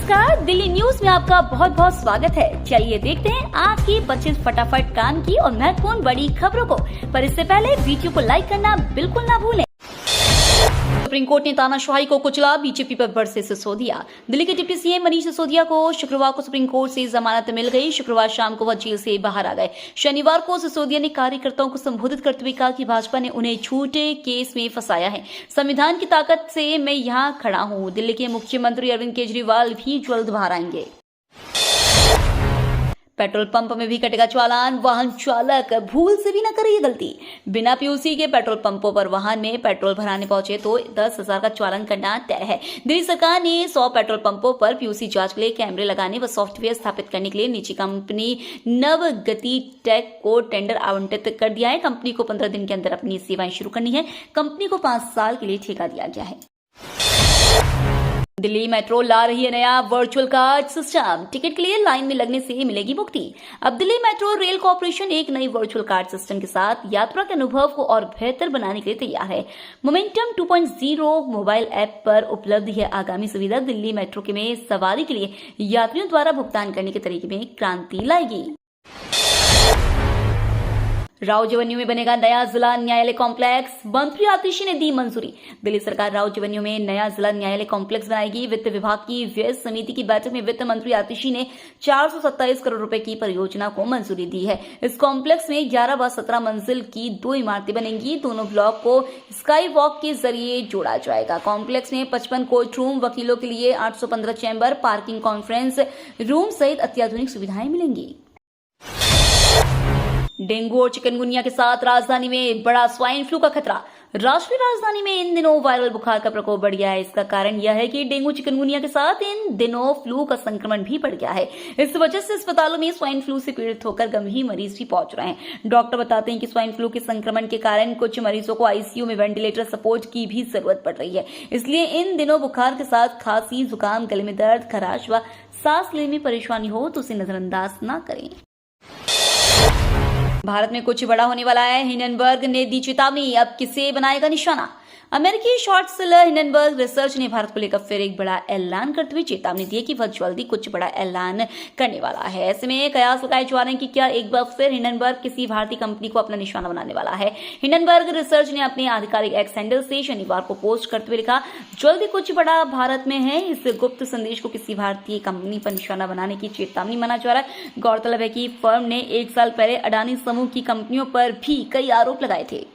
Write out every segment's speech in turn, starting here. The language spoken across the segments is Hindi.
नमस्कार, दिल्ली न्यूज में आपका बहुत बहुत स्वागत है। चलिए देखते हैं आज की 25 फटाफट काम की और महत्वपूर्ण बड़ी खबरों को। पर इससे पहले वीडियो को लाइक करना बिल्कुल ना भूलें। सुप्रीम कोर्ट ने तानाशाही को कुचला, बीजेपी पर बरसे सिसोदिया। दिल्ली के डिप्टी सीएम मनीष सिसोदिया को शुक्रवार को सुप्रीम कोर्ट से जमानत मिल गई। शुक्रवार शाम को वह जेल से बाहर आ गए। शनिवार को सिसोदिया ने कार्यकर्ताओं को संबोधित करते हुए कहा कि भाजपा ने उन्हें झूठे केस में फंसाया है। संविधान की ताकत से मैं यहाँ खड़ा हूँ। दिल्ली के मुख्यमंत्री अरविंद केजरीवाल भी जल्द बाहर आएंगे। पेट्रोल पंप में भी कटेगा चालान, वाहन चालक भूल से भी न करे ये गलती। बिना पीयूसी के पेट्रोल पंपों पर वाहन में पेट्रोल भराने पहुंचे तो 10,000 का चालान करना तय है। दिल्ली सरकार ने 100 पेट्रोल पंपों पर पीयूसी जांच के लिए कैमरे लगाने व सॉफ्टवेयर स्थापित करने के लिए निजी कंपनी नवगति टेक को टेंडर आवंटित कर दिया है। कंपनी को 15 दिन के अंदर अपनी सेवाएं शुरू करनी है। कंपनी को 5 साल के लिए ठेका दिया गया है। दिल्ली मेट्रो ला रही है नया वर्चुअल कार्ड सिस्टम। टिकट के लिए लाइन में लगने से मिलेगी मुक्ति। अब दिल्ली मेट्रो रेल कॉर्पोरेशन एक नई वर्चुअल कार्ड सिस्टम के साथ यात्रा के अनुभव को और बेहतर बनाने के लिए तैयार है। मोमेंटम 2.0 मोबाइल ऐप पर उपलब्ध यह आगामी सुविधा दिल्ली मेट्रो के में सवारी के लिए यात्रियों द्वारा भुगतान करने के तरीके में क्रांति लाएगी। रावजवन्यू में बनेगा नया जिला न्यायालय कॉम्प्लेक्स। मंत्री आतिशी ने दी मंजूरी। दिल्ली सरकार रावजवन्यू में नया जिला न्यायालय कॉम्प्लेक्स बनाएगी। वित्त विभाग की व्यय समिति की बैठक में वित्त मंत्री आतिशी ने 427 करोड़ रुपए की परियोजना को मंजूरी दी है। इस कॉम्प्लेक्स में 11 व 17 मंजिल की 2 इमारतें बनेंगी। दोनों ब्लॉक को स्काई वॉक के जरिए जोड़ा जाएगा। कॉम्प्लेक्स में 55 कोर्ट रूम, वकीलों के लिए 815 चैम्बर, पार्किंग, कॉन्फ्रेंस रूम सहित अत्याधुनिक सुविधाएं मिलेंगी। डेंगू और चिकनगुनिया के साथ राजधानी में बड़ा स्वाइन फ्लू का खतरा। राष्ट्रीय राजधानी में इन दिनों वायरल बुखार का प्रकोप बढ़ गया है। इसका कारण यह है कि डेंगू चिकनगुनिया के साथ इन दिनों फ्लू का संक्रमण भी बढ़ गया है। इस वजह से अस्पतालों में स्वाइन फ्लू से पीड़ित होकर गंभीर मरीज भी पहुंच रहे हैं। डॉक्टर बताते हैं कि स्वाइन फ्लू के संक्रमण के कारण कुछ मरीजों को आईसीयू में वेंटिलेटर सपोर्ट की भी जरूरत पड़ रही है। इसलिए इन दिनों बुखार के साथ खांसी, जुकाम, गले में दर्द, खराश व सांस लेने में परेशानी हो तो उसे नजरअंदाज न करें। भारत में कुछ बड़ा होने वाला है। हिंडनबर्ग ने दी चेतावनी, अब किसे बनाएगा निशाना। अमेरिकी शॉर्ट सेलर हिंडनबर्ग रिसर्च ने भारत को लेकर फिर एक बड़ा ऐलान करते हुए चेतावनी दी कि वह जल्दी कुछ बड़ा ऐलान करने वाला है। ऐसे में कयास लगाए जा रहे हैं कि क्या एक बार फिर हिंडनबर्ग किसी भारतीय कंपनी को अपना निशाना बनाने वाला है। हिंडनबर्ग रिसर्च ने अपने आधिकारिक एक्स हैंडल से शनिवार को पोस्ट करते हुए लिखा, जल्दी कुछ बड़ा भारत में है। इस गुप्त संदेश को किसी भारतीय कंपनी पर निशाना बनाने की चेतावनी माना जा रहा है। गौरतलब है कि फर्म ने 1 साल पहले अडानी समूह की कंपनियों पर भी कई आरोप लगाए थे।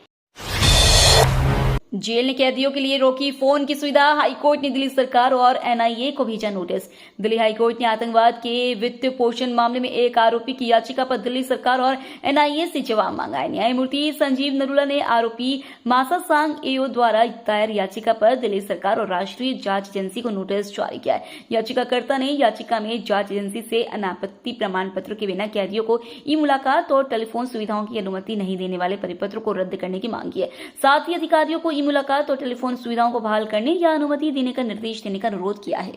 जेल ने कैदियों के लिए रोकी फोन की सुविधा। हाईकोर्ट ने दिल्ली सरकार और एनआईए को भेजा नोटिस। दिल्ली हाईकोर्ट ने आतंकवाद के वित्त पोषण मामले में एक आरोपी की याचिका पर दिल्ली सरकार और एनआईए से जवाब मांगा है। न्यायमूर्ति संजीव नरूला ने आरोपी मासा सांग एओ द्वारा दायर याचिका पर दिल्ली सरकार और राष्ट्रीय जांच एजेंसी को नोटिस जारी किया है। याचिकाकर्ता ने याचिका में जांच एजेंसी से अनापत्ति प्रमाण पत्र के बिना कैदियों को ई मुलाकात और टेलीफोन सुविधाओं की अनुमति नहीं देने वाले परिपत्र को रद्द करने की मांग की है। साथ ही अधिकारियों को मुलाकात और टेलीफोन सुविधाओं को बहाल करने या अनुमति देने का निर्देश देने का अनुरोध किया है।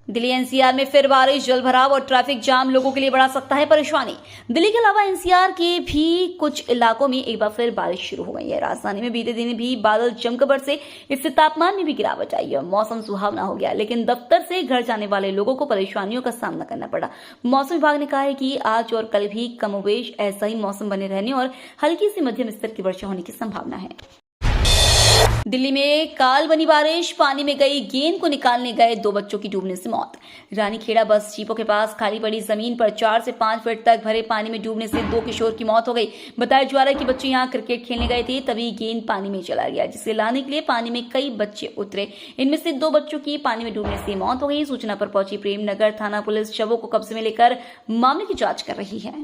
दिल्ली एनसीआर में फिर बारिश, जलभराव और ट्रैफिक जाम लोगों के लिए बढ़ा सकता है परेशानी। दिल्ली के अलावा एनसीआर के भी कुछ इलाकों में एक बार फिर बारिश शुरू हो गई है। राजधानी में बीते दिन भी बादल जमकर बरसे, इससे तापमान में भी गिरावट आई है। मौसम सुहावना हो गया, लेकिन दफ्तर से घर जाने वाले लोगों को परेशानियों का सामना करना पड़ा। मौसम विभाग ने कहा है कि आज और कल भी कमोबेश ऐसा ही मौसम बने रहने और हल्की से मध्यम स्तर की वर्षा होने की संभावना है। दिल्ली में काल बनी बारिश, पानी में गई गेंद को निकालने गए 2 बच्चों की डूबने से मौत। रानीखेड़ा बस डिपो के पास खाली पड़ी जमीन पर 4 से 5 फीट तक भरे पानी में डूबने से 2 किशोर की मौत हो गई। बताया जा रहा है कि बच्चे यहां क्रिकेट खेलने गए थे, तभी गेंद पानी में चला गया, जिसे लाने के लिए पानी में कई बच्चे उतरे। इनमें से 2 बच्चों की पानी में डूबने से मौत हो गई। सूचना पर पहुंची प्रेमनगर थाना पुलिस शवों को कब्जे में लेकर मामले की जांच कर रही है।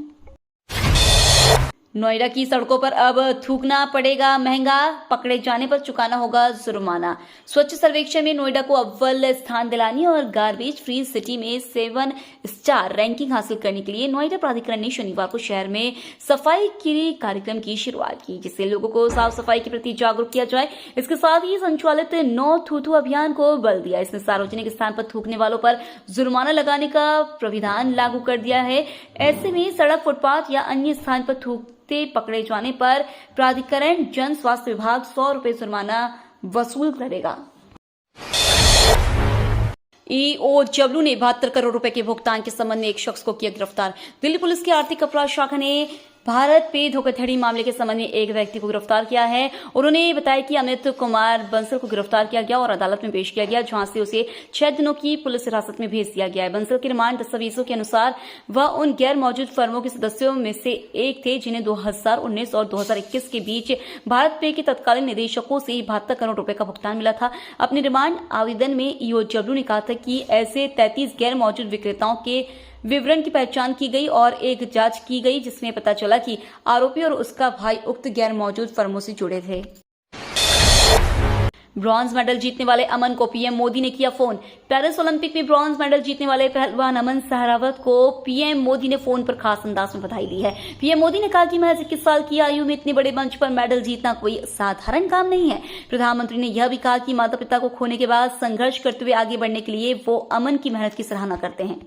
नोएडा की सड़कों पर अब थूकना पड़ेगा महंगा, पकड़े जाने पर चुकाना होगा जुर्माना। स्वच्छ सर्वेक्षण में नोएडा को अव्वल स्थान दिलाने और गार्बेज फ्री सिटी में 7 स्टार रैंकिंग हासिल करने के लिए नोएडा प्राधिकरण ने शनिवार को शहर में सफाई के कार्यक्रम की शुरुआत की, जिससे लोगों को साफ सफाई के प्रति जागरूक किया जाए। इसके साथ ही संचालित नो थूथू अभियान को बल दिया। इसमें सार्वजनिक स्थान पर थूकने वालों पर जुर्माना लगाने का प्राविधान लागू कर दिया है। ऐसे में सड़क, फुटपाथ या अन्य स्थान पर थूक पकड़े जाने पर प्राधिकरण जन स्वास्थ्य विभाग 100 रुपए जुर्माना वसूल करेगा। ईओडब्ल्यू ने 72 करोड़ रुपए के भुगतान के संबंध में एक शख्स को किया गिरफ्तार। दिल्ली पुलिस की आर्थिक अपराध शाखा ने भारत पे धोखाधड़ी मामले के संबंध में एक व्यक्ति को गिरफ्तार किया है। उन्होंने बताया कि अमित कुमार बंसल को गिरफ्तार किया गया और अदालत में पेश किया गया, जहां से उसे 6 दिनों की पुलिस हिरासत में भेज दिया गया है। बंसल के रिमांड दस्तावेजों के अनुसार वह उन गैर मौजूद फर्मों के सदस्यों में से एक थे जिन्हें 2019 और 2021 के बीच भारत पे के तत्कालीन निदेशकों से 72 करोड़ रुपए का भुगतान मिला था। अपने रिमांड आवेदन में ईओडब्ल्यू ने कहा था कि ऐसे 33 गैर मौजूद विक्रेताओं के विवरण की पहचान की गई और एक जांच की गई, जिसमें पता चला कि आरोपी और उसका भाई उक्त गैर मौजूद फर्मों से जुड़े थे। ब्रॉन्ज मेडल जीतने वाले अमन को पीएम मोदी ने किया फोन। पेरिस ओलंपिक में ब्रॉन्ज मेडल जीतने वाले पहलवान अमन सहरावत को पीएम मोदी ने फोन पर खास अंदाज में बधाई दी है। पीएम मोदी ने कहा कि महज 21 साल की आयु में इतने बड़े मंच पर मेडल जीतना कोई साधारण काम नहीं है। प्रधानमंत्री ने यह भी कहा कि माता पिता को खोने के बाद संघर्ष करते हुए आगे बढ़ने के लिए वो अमन की मेहनत की सराहना करते हैं।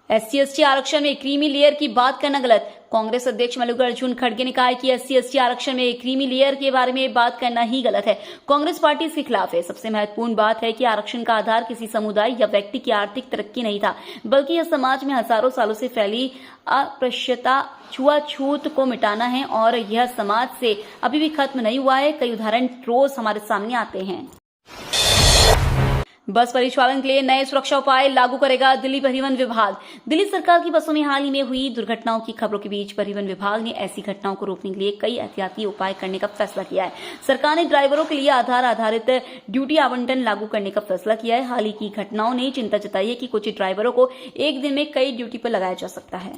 SC/ST आरक्षण में क्रीमी लेयर की बात करना गलत। कांग्रेस अध्यक्ष मल्लिकार्जुन खड़गे ने कहा है कि SC/ST आरक्षण में क्रीमी लेयर के बारे में बात करना ही गलत है। कांग्रेस पार्टी इसके खिलाफ है। सबसे महत्वपूर्ण बात है कि आरक्षण का आधार किसी समुदाय या व्यक्ति की आर्थिक तरक्की नहीं था, बल्कि यह समाज में हजारों सालों से फैली अस्पृश्यता, छुआछूत को मिटाना है और यह समाज से अभी भी खत्म नहीं हुआ है। कई उदाहरण रोज हमारे सामने आते हैं। बस परिचालन के लिए नए सुरक्षा उपाय लागू करेगा दिल्ली परिवहन विभाग। दिल्ली सरकार की बसों में हाल ही में हुई दुर्घटनाओं की खबरों के बीच परिवहन विभाग ने ऐसी घटनाओं को रोकने के लिए कई एहतियाती उपाय करने का फैसला किया है। सरकार ने ड्राइवरों के लिए आधार आधारित ड्यूटी आवंटन लागू करने का फैसला किया है। हाल ही की घटनाओं ने चिंता जताई है कि कुछ ड्राइवरों को एक दिन में कई ड्यूटी पर लगाया जा सकता है।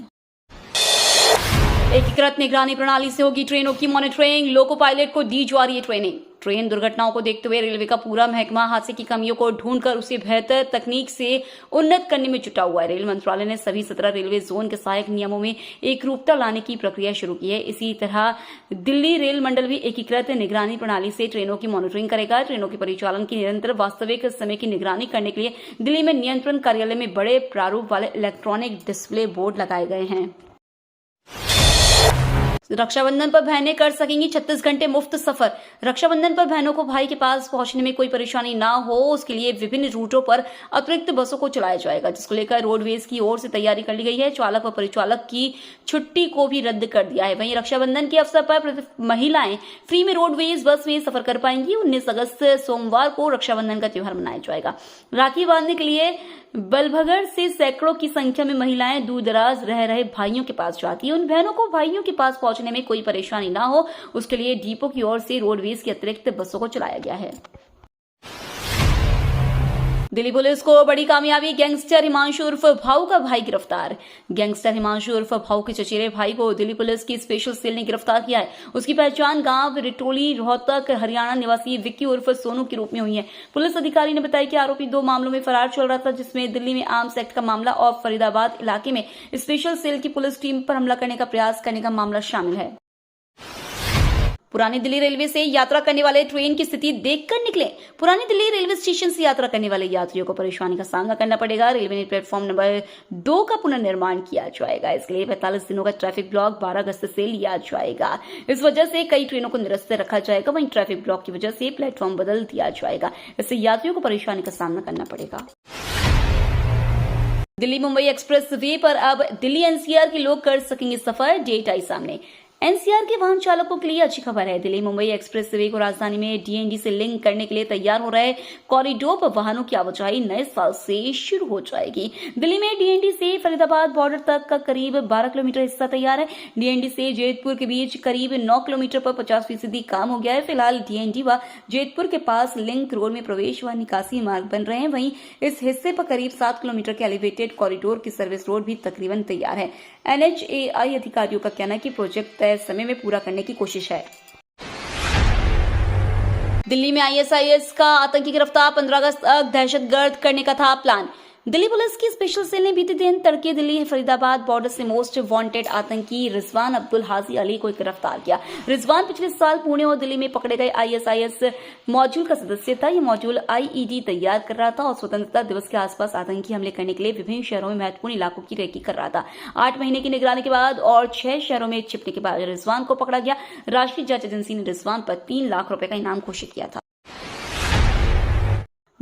एकीकृत निगरानी प्रणाली से होगी ट्रेनों की मॉनिटरिंग। लोको पायलट को दी जा रही है ट्रेनिंग। ट्रेन दुर्घटनाओं को देखते हुए रेलवे का पूरा महकमा हादसे की कमियों को ढूंढकर उसे बेहतर तकनीक से उन्नत करने में जुटा हुआ है। रेल मंत्रालय ने सभी 17 रेलवे जोन के सहायक नियमों में एकरूपता लाने की प्रक्रिया शुरू की है। इसी तरह दिल्ली रेल मंडल भी एकीकृत निगरानी प्रणाली से ट्रेनों की मॉनिटरिंग करेगा। ट्रेनों के परिचालन की निरंतर वास्तविक समय की निगरानी करने के लिए दिल्ली में नियंत्रण कार्यालय में बड़े प्रारूप वाले इलेक्ट्रॉनिक डिस्प्ले बोर्ड लगाए गए हैं। रक्षाबंधन पर बहनें कर सकेंगी 36 घंटे मुफ्त सफर। रक्षाबंधन पर बहनों को भाई के पास पहुंचने में कोई परेशानी ना हो, उसके लिए विभिन्न रूटों पर अतिरिक्त बसों को चलाया जाएगा, जिसको लेकर रोडवेज की ओर से तैयारी कर ली गई है। चालक व परिचालक की छुट्टी को भी रद्द कर दिया है। वहीं रक्षाबंधन के अवसर पर महिलाएं फ्री में रोडवेज बस में सफर कर पाएंगी। 19 अगस्त सोमवार को रक्षाबंधन का त्योहार मनाया जाएगा। राखी बांधने के लिए बलभगढ़ से सैकड़ों की संख्या में महिलाएं दूर दराज रह रहे भाइयों के पास जाती है। उन बहनों को भाइयों के पास पहुंचने में कोई परेशानी ना हो, उसके लिए डिपो की ओर से रोडवेज की अतिरिक्त बसों को चलाया गया है। दिल्ली पुलिस को बड़ी कामयाबी। गैंगस्टर हिमांशु उर्फ भाऊ का भाई गिरफ्तार। गैंगस्टर हिमांशु उर्फ भाऊ के चचेरे भाई को दिल्ली पुलिस की स्पेशल सेल ने गिरफ्तार किया है। उसकी पहचान गांव रिटोली रोहतक हरियाणा निवासी विक्की उर्फ सोनू के रूप में हुई है। पुलिस अधिकारी ने बताया कि आरोपी 2 मामलों में फरार चल रहा था, जिसमें दिल्ली में आर्म्स एक्ट का मामला और फरीदाबाद इलाके में स्पेशल सेल की पुलिस टीम पर हमला करने का प्रयास करने का मामला शामिल है। पुरानी दिल्ली रेलवे से यात्रा करने वाले ट्रेन की स्थिति देखकर निकले। पुरानी दिल्ली रेलवे स्टेशन से यात्रा करने वाले यात्रियों को परेशानी का सामना करना पड़ेगा। रेलवे ने प्लेटफॉर्म नंबर 2 का पुनर्निर्माण किया जाएगा। इसके लिए 45 दिनों का ट्रैफिक ब्लॉक 12 अगस्त से लिया जाएगा। इस वजह से कई ट्रेनों को निरस्त रखा जाएगा। वहीं ट्रैफिक ब्लॉक की वजह से प्लेटफॉर्म बदल दिया जाएगा। इससे यात्रियों को परेशानी का सामना करना पड़ेगा। दिल्ली मुंबई एक्सप्रेस वे पर अब दिल्ली NCR के लोग कर सकेंगे सफर। डेट आई सामने। NCR के वाहन चालकों के लिए अच्छी खबर है। दिल्ली मुंबई एक्सप्रेस वे को राजधानी में DND से लिंक करने के लिए तैयार हो रहे कॉरिडोर पर वाहनों की आवाजाही नए साल से शुरू हो जाएगी। दिल्ली में DND से फरीदाबाद बॉर्डर तक का करीब 12 किलोमीटर हिस्सा तैयार है। DND से जैतपुर के बीच करीब 9 किलोमीटर पर 50% काम हो गया है। फिलहाल DND व जैतपुर के पास लिंक रोड में प्रवेश व निकासी मार्ग बन रहे हैं। वहीं इस हिस्से पर करीब 7 किलोमीटर के एलिवेटेड कॉरिडोर की सर्विस रोड भी तकरीबन तैयार है। NHAI अधिकारियों का कहना है कि प्रोजेक्ट तय समय में पूरा करने की कोशिश है। दिल्ली में ISIS का आतंकी गिरफ्तार। 15 अगस्त तक दहशतगर्द करने का था प्लान। दिल्ली पुलिस की स्पेशल सेल ने बीते दिन तड़के दिल्ली फरीदाबाद बॉर्डर से मोस्ट वांटेड आतंकी रिजवान अब्दुल हाजी अली को गिरफ्तार किया। रिजवान पिछले साल पुणे और दिल्ली में पकड़े गए ISIS मॉड्यूल का सदस्य था। यह मॉड्यूल IED तैयार कर रहा था और स्वतंत्रता दिवस के आसपास आतंकी हमले करने के लिए विभिन्न शहरों में महत्वपूर्ण इलाकों की रेकी कर रहा था। 8 महीने की निगरानी के बाद और 6 शहरों में छिपने के बाद रिजवान को पकड़ा गया। राष्ट्रीय जांच एजेंसी ने रिजवान पर 3 लाख रुपए का इनाम घोषित किया था।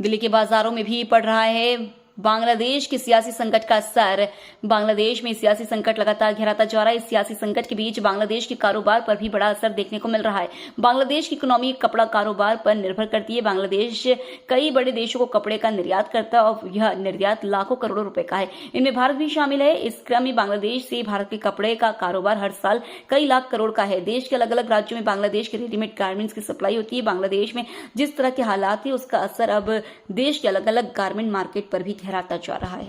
दिल्ली के बाजारों में भी पड़ रहा है बांग्लादेश के सियासी संकट का असर। बांग्लादेश में सियासी संकट लगातार गहराता जा रहा है। इस सियासी संकट के बीच बांग्लादेश के कारोबार पर भी बड़ा असर देखने को मिल रहा है। बांग्लादेश की इकोनॉमी कपड़ा कारोबार पर निर्भर करती है। बांग्लादेश कई बड़े देशों को कपड़े का निर्यात करता है और यह निर्यात लाखों करोड़ों रुपए का है। इनमें भारत भी शामिल है। इस क्रम में बांग्लादेश से भारत के कपड़े का कारोबार हर साल कई लाख करोड़ का है। देश के अलग अलग राज्यों में बांग्लादेश के रेडीमेड गारमेंट्स की सप्लाई होती है। बांग्लादेश में जिस तरह के हालात है उसका असर अब देश के अलग अलग गारमेंट मार्केट पर भी गहराता जा रहा है।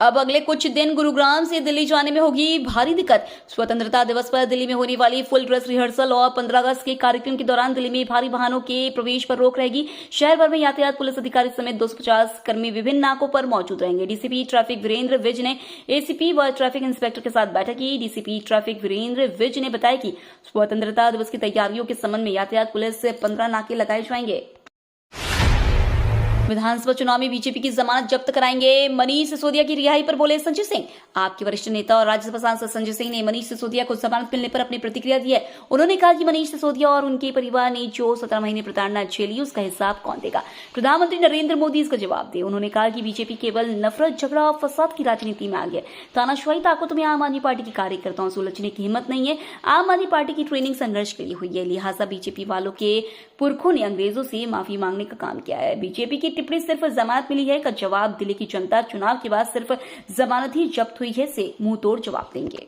अब अगले कुछ दिन गुरुग्राम से दिल्ली जाने में होगी भारी दिक्कत। स्वतंत्रता दिवस पर दिल्ली में होने वाली फुल ड्रेस रिहर्सल और 15 अगस्त के कार्यक्रम के दौरान दिल्ली में भारी वाहनों के प्रवेश पर रोक रहेगी। शहर भर में यातायात पुलिस अधिकारी समेत 250 कर्मी विभिन्न नाकों पर मौजूद रहेंगे। डीसीपी ट्रैफिक वीरेंद्र विज ने एसीपी व ट्रैफिक इंस्पेक्टर के साथ बैठक की। डीसीपी ट्रैफिक वीरेंद्र विज ने बताया कि स्वतंत्रता दिवस की तैयारियों के संबंध में यातायात पुलिस से 15 नाके लगाए जाएंगे। विधानसभा चुनाव में बीजेपी की जमानत जब्त कराएंगे। मनीष सिसोदिया की रिहाई पर बोले संजय सिंह। आपके वरिष्ठ नेता और राज्यसभा सांसद संजय सिंह ने मनीष सिसोदिया को जमानत मिलने पर अपनी प्रतिक्रिया दी है। उन्होंने कहा कि मनीष सिसोदिया और उनके परिवार ने जो 17 महीने प्रताड़ना झेली उसका हिसाब कौन देगा। प्रधानमंत्री नरेंद्र मोदी इसका जवाब दे। उन्होंने कहा कि बीजेपी केवल नफरत, झगड़ा और फसाद की राजनीति में आ गया। तानाशाही ताकतों में आम आदमी पार्टी के कार्यकर्ताओं से उलझने की हिम्मत नहीं है। आम आदमी पार्टी की ट्रेनिंग संघर्ष के लिए हुई है, लिहाजा बीजेपी वालों के पुरखों ने अंग्रेजों से माफी मांगने का काम किया है। बीजेपी की टिप्पणी सिर्फ जमानत मिली है का जवाब दिल्ली की जनता चुनाव के बाद सिर्फ जमानत ही जब्त हुई है से मुंहतोड़ जवाब देंगे।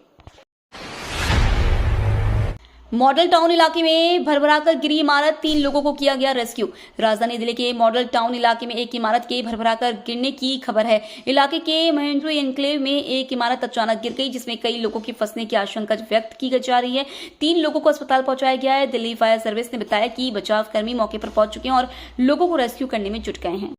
मॉडल टाउन इलाके में भरभराकर गिरी इमारत, 3 लोगों को किया गया रेस्क्यू। राजधानी दिल्ली के मॉडल टाउन इलाके में एक इमारत के भरभराकर गिरने की खबर है। इलाके के महेंद्र एनक्लेव में एक इमारत अचानक गिर गई जिसमें कई लोगों की फंसने की आशंका व्यक्त की जा रही है। 3 लोगों को अस्पताल पहुंचाया गया है। दिल्ली फायर सर्विस ने बताया कि बचाव कर्मी मौके पर पहुंच चुके हैं और लोगों को रेस्क्यू करने में जुट गए हैं।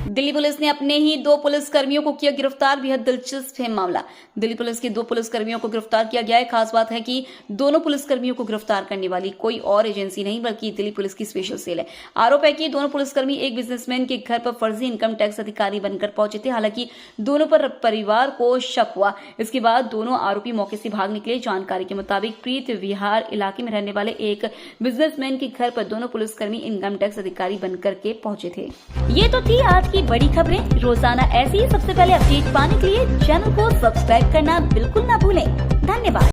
दिल्ली पुलिस ने अपने ही 2 पुलिसकर्मियों को किया गिरफ्तार। बेहद दिलचस्प है मामला। दिल्ली पुलिस के 2 पुलिसकर्मियों को गिरफ्तार किया गया है। खास बात है कि दोनों पुलिसकर्मियों को गिरफ्तार करने वाली कोई और एजेंसी नहीं बल्कि दिल्ली पुलिस की स्पेशल सेल है। आरोप है कि दोनों पुलिसकर्मी एक बिजनेसमैन के घर पर फर्जी इनकम टैक्स अधिकारी बनकर पहुंचे थे। हालांकि दोनों पर परिवार को शक हुआ। इसके बाद दोनों आरोपी मौके से भाग निकले। जानकारी के मुताबिक प्रीत विहार इलाके में रहने वाले एक बिजनेसमैन के घर पर दोनों पुलिसकर्मी इनकम टैक्स अधिकारी बनकर के पहुंचे थे। ये तो थी आज की बड़ी खबरें। रोजाना ऐसी ही सबसे पहले अपडेट पाने के लिए चैनल को सब्सक्राइब करना बिल्कुल ना भूलें। धन्यवाद।